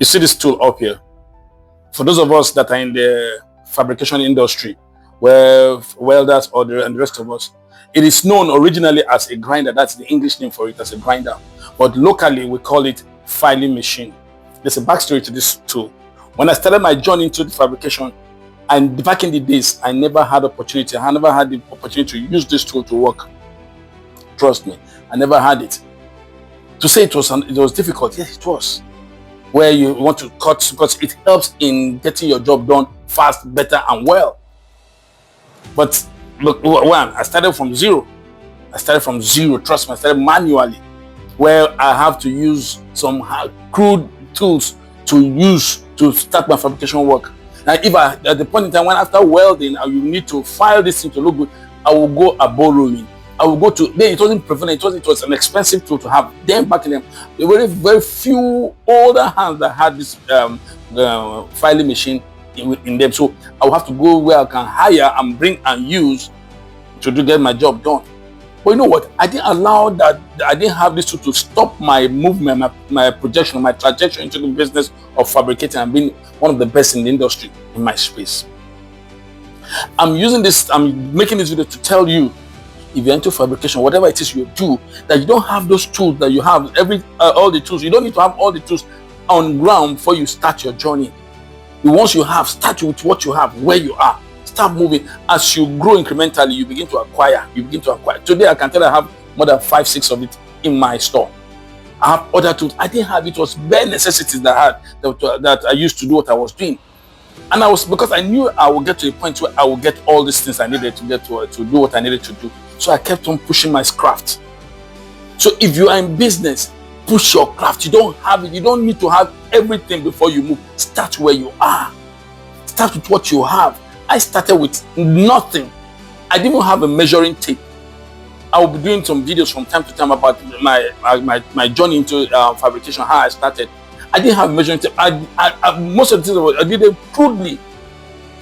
You see this tool up here. For those of us that are in the fabrication industry, where welders and the rest of us, it is known originally as a grinder. That's the English name for it, as a grinder. But locally, we call it filing machine. There's a backstory to this tool. When I started my journey into the fabrication, and back in the days, I never had the opportunity to use this tool to work. Trust me, I never had it. To say it was difficult, yes, it was. Where you want to cut, because it helps in getting your job done fast, better, and well. But look, I started from zero. Trust me, I started manually, where I have to use some crude tools to start my fabrication work. Now, if at the point in time when after welding, you need to file this thing to look good, I will go a ball rolling. I will go to, then it wasn't prevalent, it was an expensive tool to have. Then back in them, there were very few older hands that had this filing machine in them. So I will have to go where I can hire and bring and use to get my job done. But you know what? I didn't allow that. I didn't have this tool to stop my movement, my projection, my trajectory into the business of fabricating and being one of the best in the industry in my space. I'm making this video to tell you, if you're into fabrication, whatever it is you do, that you don't have those tools that you have, all the tools. You don't need to have all the tools on ground before you start your journey. Once you have, start with what you have, where you are. Start moving. As you grow incrementally, you begin to acquire. Today, I can tell I have more than 5-6 of it in my store. I have other tools. I didn't have it. Was bare necessities that I used to do what I was doing. And because I knew I would get to a point where I would get all these things I needed to get to do what I needed to do. So I kept on pushing my craft. So if you are in business, push your craft. You don't have it. You don't need to have everything before you move. Start where you are. Start with what you have. I started with nothing. I didn't even have a measuring tape. I will be doing some videos from time to time about my journey into fabrication, how I started. I didn't have a measuring tape. Most of the things I did it crudely,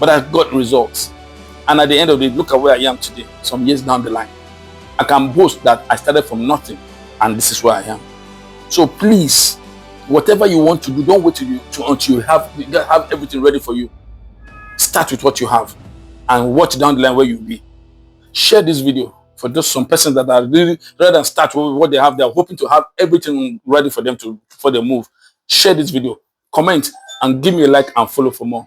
but I got results. And at the end of the day, look at where I am today, some years down the line. I can boast that I started from nothing, and this is where I am. So please, whatever you want to do, don't wait until you have everything ready for you. Start with what you have and watch down the line where you'll be. Share this video for just some persons that are really, rather than start with what they have, they're hoping to have everything ready for them before they move. Share this video, comment, and give me a like and follow for more.